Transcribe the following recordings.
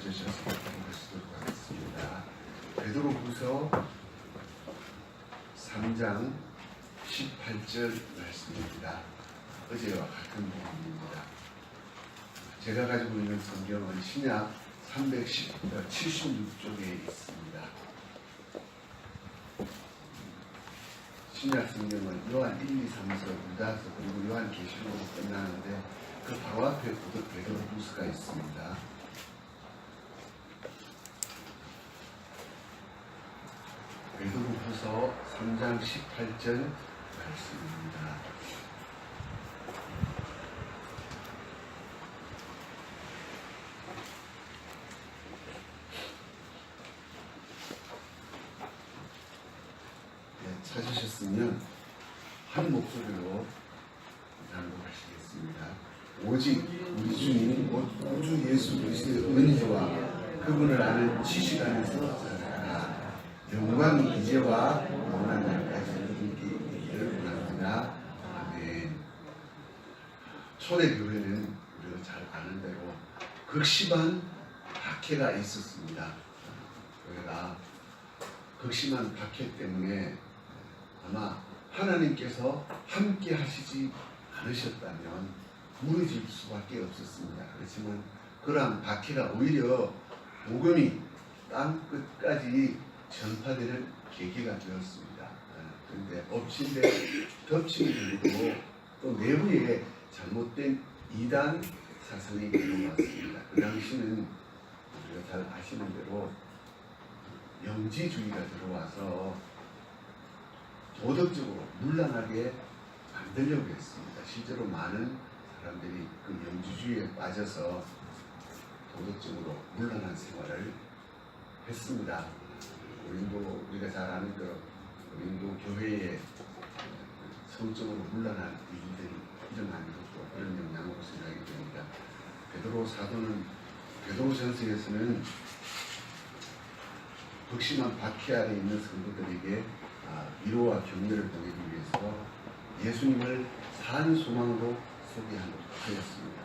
앉으셔서 읽으시도록 하겠습니다. 베드로후서 3장 18절 말씀입니다. 어제와 같은 부분입니다. 제가 가지고 있는 성경은 신약 376쪽에 있습니다. 신약 성경은 요한 1, 2, 3서, 유다서 그리고 요한 계시록으로 끝나는데 그 바로 앞에 베드로후서가 있습니다. 베드로후서 3장 18절 말씀입니다. 찾으셨으면 한 목소리로 낭독하시겠습니다. 오직 우리 주님 곧 구주 예수 그리스도의 은혜와 그분을 아는 지식 안에서 살아가라. 영광이 이제와 영원한 날까지 그분께 있기를 원합니다. 아멘. 초대교회는 우리가 잘 아는 대로 극심한 박해가 있었습니다. 교회가 극심한 박해 때문에 아마 하나님께서 함께 하시지 않으셨다면 무너질 수밖에 없었습니다. 그렇지만 그러한 박해가 오히려 복음이 땅 끝까지 전파되는 계기가 되었습니다. 그런데 엎친 데 덮침이 들고 또 내부에 잘못된 이단 사상이 들어왔습니다. 그 당시는 우리가 잘 아시는 대로 영지주의가 들어와서 도덕적으로 문란하게 만들려고 했습니다. 실제로 많은 사람들이 그 영지주의에 빠져서 도덕적으로 문란한 생활을 했습니다. 고린도 우리가 잘 아는 그 고린도 교회에 성적으로 문란한 일들이 일어나는 것도 그런 영향으로 생각이 됩니다. 베드로 사도는 베드로전서에서는 극심한 박해 아래 있는 성도들에게 위로와 격려를 보내기 위해서 예수님을 산 소망으로 소개하였습니다.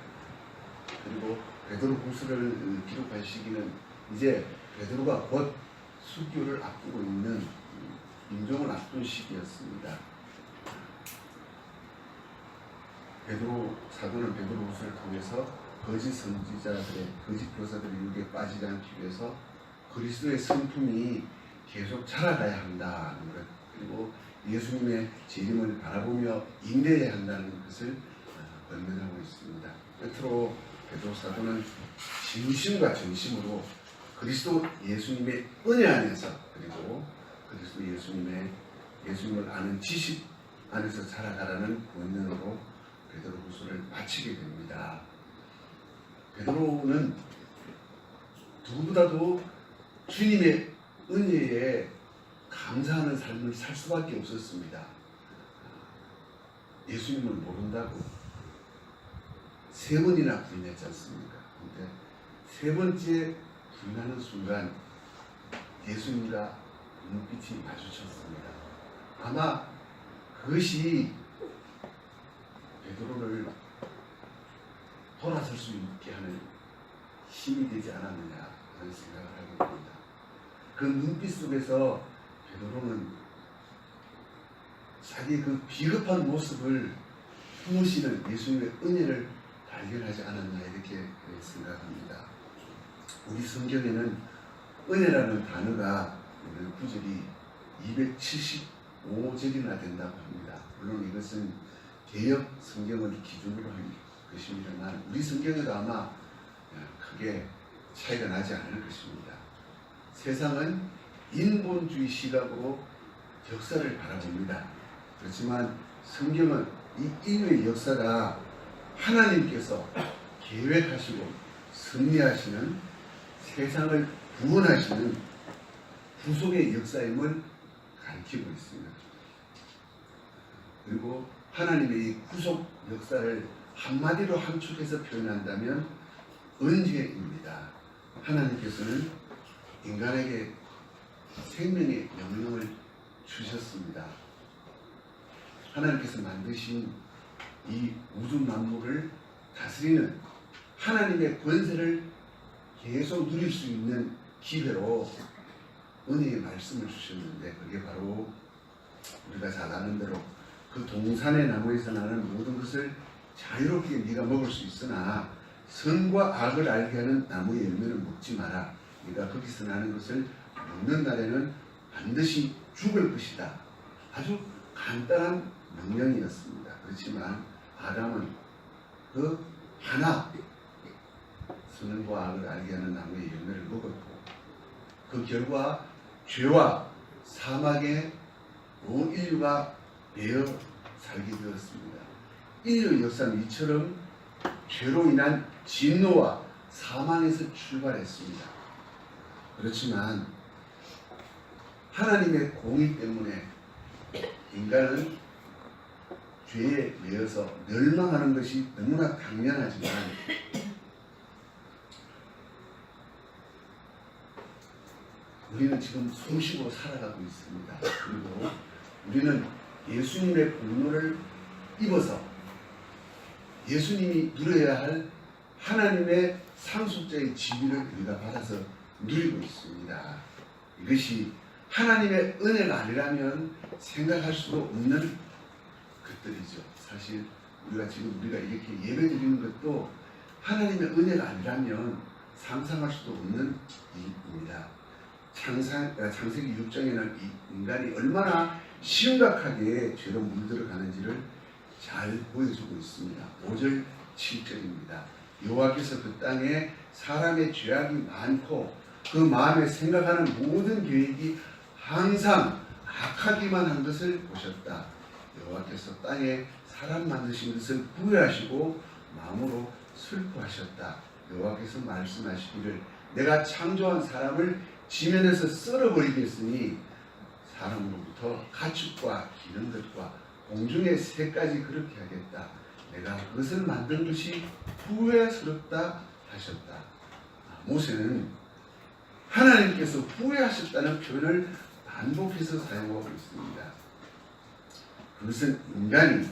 그리고 베드로후서를 기록할 시기는 이제 베드로가 곧 순교를 앞두고 있는 임종을 앞둔 시기였습니다. 베드로 사도는 베드로후서를 통해서 거짓 선지자들의 거짓 교사들의 유혹에 빠지지 않기 위해서 그리스도의 성품이 계속 자라가야 한다는 것, 그리고 예수님의 재림을 바라보며 인내해야 한다는 것을 권면하고 있습니다. 끝으로 베드로 사도는 진심과 전심으로 그리스도 예수님의 은혜 안에서 그리고 그리스도 예수님을 아는 지식 안에서 살아가라는 권면으로 베드로후서를 마치게 됩니다. 베드로는 누구보다도 주님의 은혜에 감사하는 삶을 살 수밖에 없었습니다. 예수님을 모른다고 3번이나 부인했지 않습니까? 근데 3번째 부인하는 순간 예수님과 눈빛이 마주쳤습니다. 아마 그것이 베드로를 돌아설 수 있게 하는 힘이 되지 않았느냐 하는 생각을 하게 됩니다. 그 눈빛 속에서 베드로는 자기의 그 비겁한 모습을 품으시는 예수님의 은혜를 발견하지 않았나 이렇게 생각합니다. 우리 성경에는 은혜라는 단어가 오늘 구절이 275절이나 된다고 합니다. 물론 이것은 개역 성경을 기준으로 한 것입니다만 우리 성경에도 아마 크게 차이가 나지 않을 것입니다. 세상은 인본주의 시각으로 역사를 바라봅니다. 그렇지만 성경은 이 인류의 역사가 하나님께서 계획하시고 섭리하시는 세상을 구원하시는 구속의 역사임을 가르치고 있습니다. 그리고 하나님의 이 구속 역사를 한마디로 함축해서 표현한다면 은혜입니다. 하나님께서는 인간에게 생명의 명령을 주셨습니다. 하나님께서 만드신 이 우주 만물을 다스리는 하나님의 권세를 계속 누릴 수 있는 기회로 은혜의 말씀을 주셨는데, 그게 바로 우리가 잘 아는 대로 그 동산의 나무에서 나는 모든 것을 자유롭게 네가 먹을 수 있으나 선과 악을 알게 하는 나무의 열매는 먹지 마라. 네가 거기서 나는 것을 먹는 날에는 반드시 죽을 것이다. 아주 간단한 명령이었습니다. 그렇지만 아담은 그 하나, 선과 악을 알게 하는 나무의 열매를 먹었고, 그 결과 죄와 사막에 온 인류가 매여 살게 되었습니다. 인류 역사는 이처럼 죄로 인한 진노와 사망에서 출발했습니다. 그렇지만 하나님의 공의 때문에 인간은 죄에 매여서 멸망하는 것이 너무나 당연하지만, 우리는 지금 숨쉬고 살아가고 있습니다. 그리고 우리는 예수님의 공로를 입어서 예수님이 누려야 할 하나님의 상속자의 지위를 우리가 받아서 누리고 있습니다. 이것이 하나님의 은혜가 아니라면 생각할 수도 없는 것들이죠. 사실 우리가 이렇게 예배드리는 것도 하나님의 은혜가 아니라면 상상할 수도 없는 일입니다. 창세기 6장에는 이 인간이 얼마나 심각하게 죄로 물들어가는지를 잘 보여주고 있습니다. 5절 7절입니다. 여호와께서 그 땅에 사람의 죄악이 많고 그 마음에 생각하는 모든 계획이 항상 악하기만 한 것을 보셨다. 여호와께서 땅에 사람 만드신 것을 후회하시고 마음으로 슬퍼하셨다. 여호와께서 말씀하시기를 내가 창조한 사람을 지면에서 썰어버리겠으니 사람으로부터 가축과 기는 것과 공중의 새까지 그렇게 하겠다. 내가 그것을 만든 것이 후회스럽다 하셨다. 모세는 하나님께서 후회하셨다는 표현을 반복해서 사용하고 있습니다. 그것은 인간이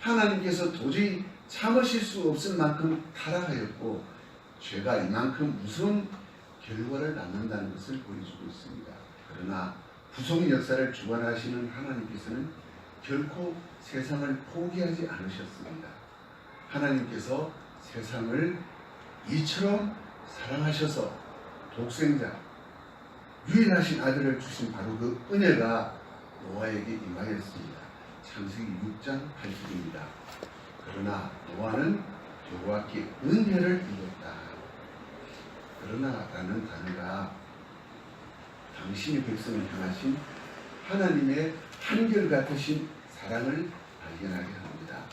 하나님께서 도저히 참으실 수 없을 만큼 타락하였고 죄가 이만큼 무서운 결과를 낳는다는 것을 보여주고 있습니다. 그러나 구속 역사를 주관하시는 하나님께서는 결코 세상을 포기하지 않으셨습니다. 하나님께서 세상을 이처럼 사랑하셔서 독생자, 유일하신 아들을 주신 바로 그 은혜가 노아에게 임하였습니다. 창세기 6장 8절입니다. 그러나 노아는 여호와께 은혜를 입었다. 그러나라는 단어가 당신의 백성을 향하신 하나님의 한결같으신 사랑을 발견하게 합니다.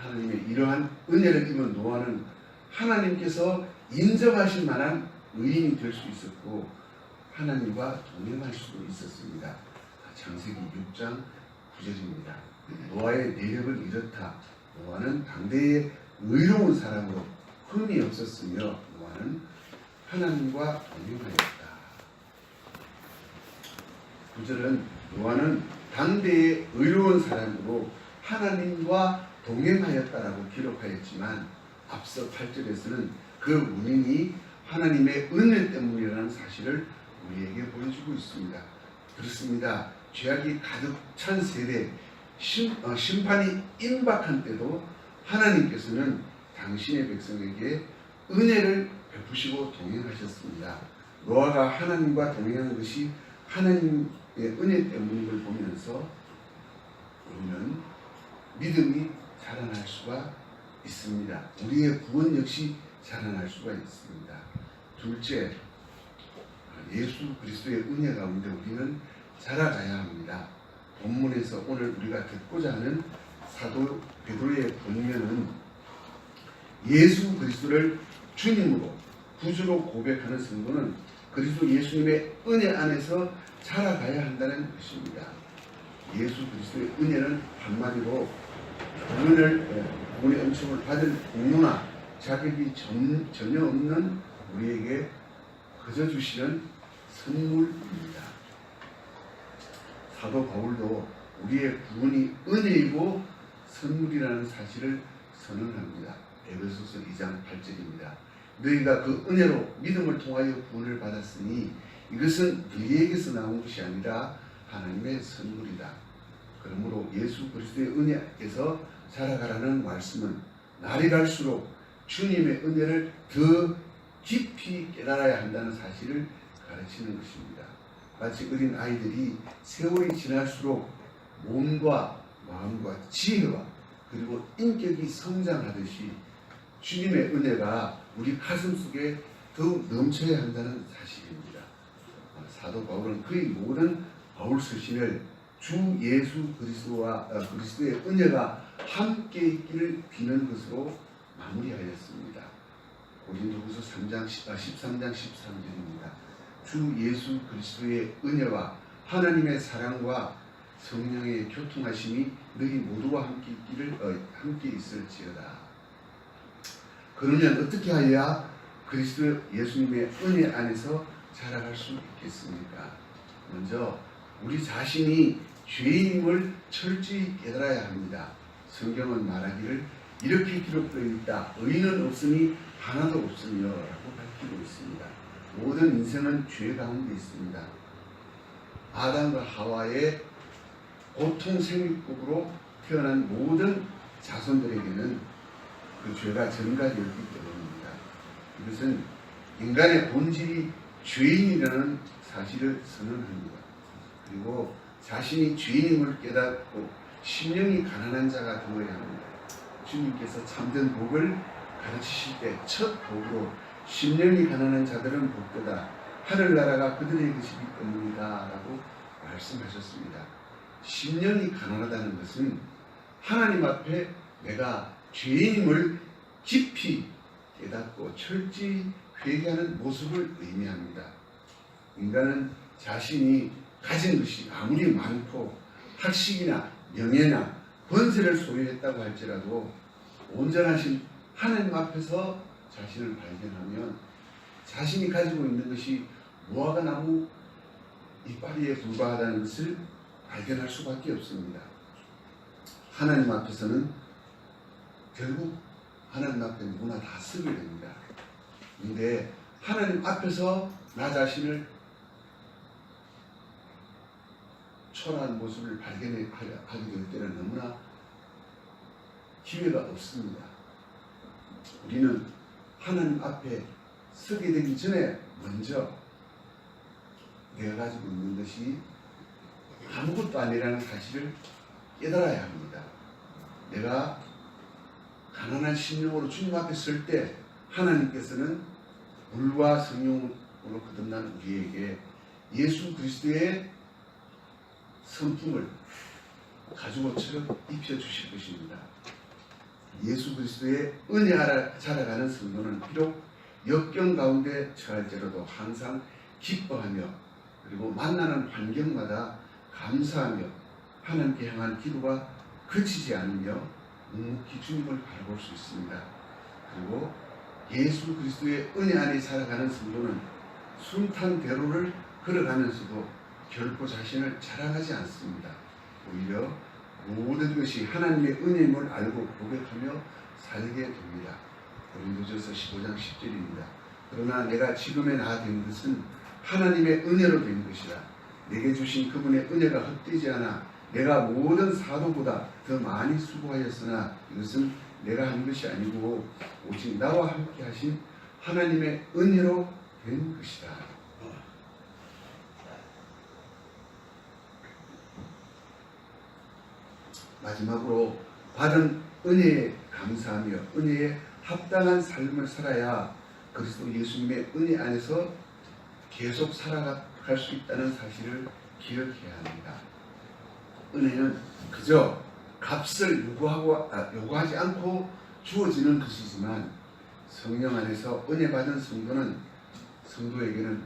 하나님의 이러한 은혜를 입은 노아는 하나님께서 인정하실 만한 의인이 될 수 있었고 하나님과 동행할 수도 있었습니다. 창세기 6장 9절입니다. 노아의 내력은 이렇다. 노아는 당대의 의로운 사람으로 흠이 없었으며 노아는 하나님과 동행하였다. 9절은 노아는 당대의 의로운 사람으로 하나님과 동행하였다라고 기록하였지만 앞서 8절에서는 그 원인이 하나님의 은혜 때문이라는 사실을 우리에게 보여주고 있습니다. 그렇습니다. 죄악이 가득 찬 세대, 심판이 임박한 때도 하나님께서는 당신의 백성에게 은혜를 베푸시고 동행하셨습니다. 노아가 하나님과 동행하는 것이 하나님의 은혜 때문인 걸 보면서 우리는 믿음이 자라날 수가 있습니다. 우리의 구원 역시 자라날 수가 있습니다. 둘째, 예수 그리스도의 은혜 가운데 우리는 자라가야 합니다. 본문에서 오늘 우리가 듣고자 하는 사도 베드로의 본면은 예수 그리스도를 주님으로 구주로 고백하는 성도는 그리스도 예수님의 은혜 안에서 자라가야 한다는 것입니다. 예수 그리스도의 은혜는 한마디로 구원의 은총을 받을 공로나 자격이 전혀 없는 우리에게 거저 주시는 선물입니다. 사도 바울도 우리의 구원이 은혜이고 선물이라는 사실을 선언합니다. 에베소서 2장 8절입니다. 너희가 그 은혜로 믿음을 통하여 구원을 받았으니 이것은 너희에게서 나온 것이 아니라 하나님의 선물이다. 그러므로 예수 그리스도의 은혜에서 살아가라는 말씀은 날이 갈수록 주님의 은혜를 더 깊이 깨달아야 한다는 사실을 가르치는 것입니다. 마치 어린 아이들이 세월이 지날수록 몸과 마음과 지혜와 그리고 인격이 성장하듯이 주님의 은혜가 우리 가슴 속에 더욱 넘쳐야 한다는 사실입니다. 사도 바울은 그의 모든 바울 서신을 주 예수 그리스도와 그리스도의 은혜가 함께 있기를 비는 것으로 마무리하였습니다. 고린도후서 13장 13절입니다. 주 예수 그리스도의 은혜와 하나님의 사랑과 성령의 교통하심이 너희 모두와 함께 있을지어다. 그러면 어떻게 하여야 그리스도 예수님의 은혜 안에서 자라갈 수 있겠습니까? 먼저 우리 자신이 죄인임을 철저히 깨달아야 합니다. 성경은 말하기를 이렇게 기록되어 있다. 의인은 없으니 하나도 없으며 라고 밝히고 있습니다. 모든 인생은 죄 가운데 있습니다. 아담과 하와의 고통 생육국으로 태어난 모든 자손들에게는 그 죄가 전가되었기 때문입니다. 이것은 인간의 본질이 죄인이라는 사실을 선언합니다. 그리고 자신이 죄인임을 깨닫고 심령이 가난한 자가 되어야 합니다. 주님께서 참된 복을 가르치실 때 첫 복으로 심령이 가난한 자들은 복되다. 하늘나라가 그들의 것이기 때문이다 라고 말씀하셨습니다. 심령이 가난하다는 것은 하나님 앞에 내가 죄인임을 깊이 깨닫고 철저히 회개하는 모습을 의미합니다. 인간은 자신이 가진 것이 아무리 많고 학식이나 명예나 권세를 소유했다고 할지라도 온전하신 하나님 앞에서 자신을 발견하면 자신이 가지고 있는 것이 무화과 나무 이파리에 불과하다는 것을 발견할 수밖에 없습니다. 하나님 앞에서는 결국 하나님 앞에 누구나 다 쓰게 됩니다. 그런데 하나님 앞에서 나 자신을 초라한 모습을 발견하게 될 때는 너무나 기회가 없습니다. 우리는 하나님 앞에 서게 되기 전에 먼저 내가 가지고 있는 것이 아무것도 아니라는 사실을 깨달아야 합니다. 내가 가난한 심령으로 주님 앞에 설 때 하나님께서는 물과 성령으로 거듭난 우리에게 예수 그리스도의 성품을 가죽옷처럼 입혀주실 것입니다. 예수 그리스도의 은혜 아래 자라가는 성도는 비록 역경 가운데 처할지라도 항상 기뻐하며 그리고 만나는 환경마다 감사하며 하나님께 향한 기도가 그치지 않으며 묵묵히 주님을 바라볼 수 있습니다. 그리고 예수 그리스도의 은혜 안에 살아가는 성도는 순탄 대로를 걸어가면서도 결코 자신을 자랑하지 않습니다. 오히려 모든 것이 하나님의 은혜임을 알고 고백하며 살게 됩니다. 고린도전서 15장 10절입니다. 그러나 내가 지금의 나 된 것은 하나님의 은혜로 된 것이라. 내게 주신 그분의 은혜가 헛되지 않아 내가 모든 사도보다 더 많이 수고하였으나 이것은 내가 한 것이 아니고 오직 나와 함께 하신 하나님의 은혜로 된 것이다. 마지막으로 받은 은혜에 감사하며 은혜에 합당한 삶을 살아야 그리스도 예수님의 은혜 안에서 계속 살아갈 수 있다는 사실을 기억해야 합니다. 은혜는 그저 값을 요구하지 않고 주어지는 것이지만 성령 안에서 은혜 받은 성도에게는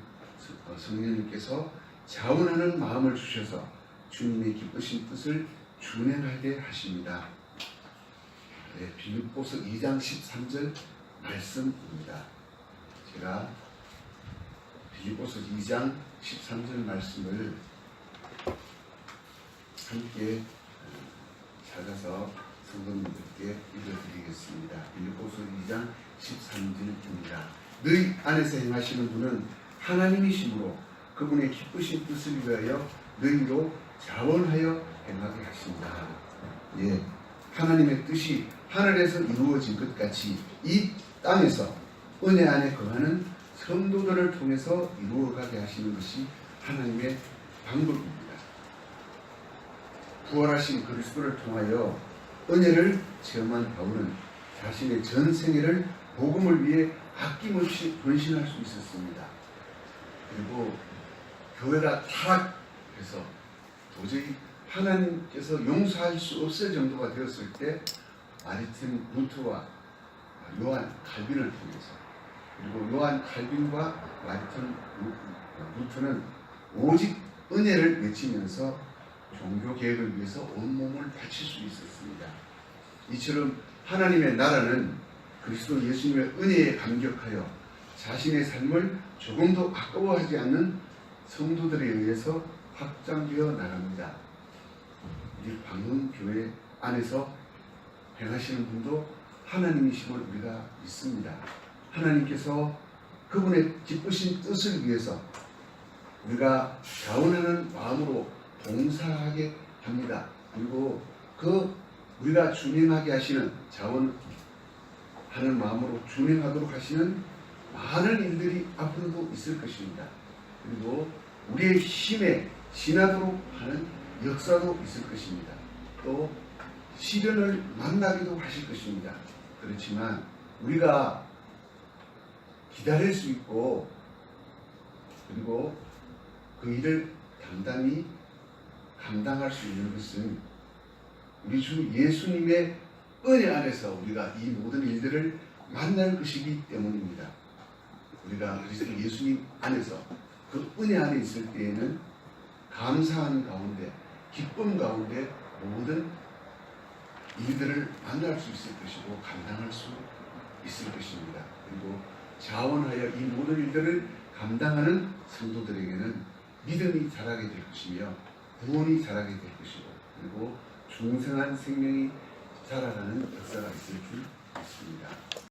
성령님께서 자원하는 마음을 주셔서 주님의 기쁘신 뜻을 준행하게 하십니다. 네, 빌립보서 2장 13절 말씀입니다. 제가 빌립보서 2장 13절 말씀을 함께 찾아서 성도님들께 읽어드리겠습니다. 빌립보서 2장 13절입니다. 너희 안에서 행하시는 분은 하나님이시므로 그분의 기쁘신 뜻을 위하여 너희로 자원하여 행하게 하신다. 예, 하나님의 뜻이 하늘에서 이루어진 것 같이 이 땅에서 은혜 안에 거하는 성도들을 통해서 이루어가게 하시는 것이 하나님의 방법입니다. 부활하신 그리스도를 통하여 은혜를 체험한 바울은 자신의 전 생애를 복음을 위해 아낌없이 헌신할 수 있었습니다. 그리고 교회가 타락해서 도저히 하나님께서 용서할 수 없을 정도가 되었을 때 마르틴 루터와 요한 칼빈을 통해서, 그리고 요한 칼빈과 마르틴 루터는 오직 은혜를 외치면서 종교 개혁을 위해서 온몸을 바칠 수 있었습니다. 이처럼 하나님의 나라는 그리스도 예수님의 은혜에 감격하여 자신의 삶을 조금도 아까워하지 않는 성도들에 의해서 확장되어 나갑니다. 이 방문교회 안에서 행하시는 분도 하나님이심을 우리가 믿습니다. 하나님께서 그분의 기쁘신 뜻을 위해서 우리가 자원하는 마음으로 봉사하게 합니다. 그리고 우리가 준행하게 하시는 자원하는 마음으로 준행하도록 하시는 많은 일들이 앞으로도 있을 것입니다. 그리고 우리의 힘에 지나도록 하는 역사도 있을 것입니다. 또 시련을 만나기도 하실 것입니다. 그렇지만 우리가 기다릴 수 있고, 그리고 그 일을 당당히 감당할 수 있는 것은 우리 주 예수님의 은혜 안에서 우리가 이 모든 일들을 만날 것이기 때문입니다. 우리가 그리스도 예수님 안에서 그 은혜 안에 있을 때에는 감사하는 가운데, 기쁨 가운데 모든 일들을 만날 수 있을 것이고 감당할 수 있을 것입니다. 그리고 자원하여 이 모든 일들을 감당하는 성도들에게는 믿음이 자라게 될 것이며 구원이 자라게 될 것이고, 그리고 중생한 생명이 자라가는 역사가 있을 줄 믿습니다.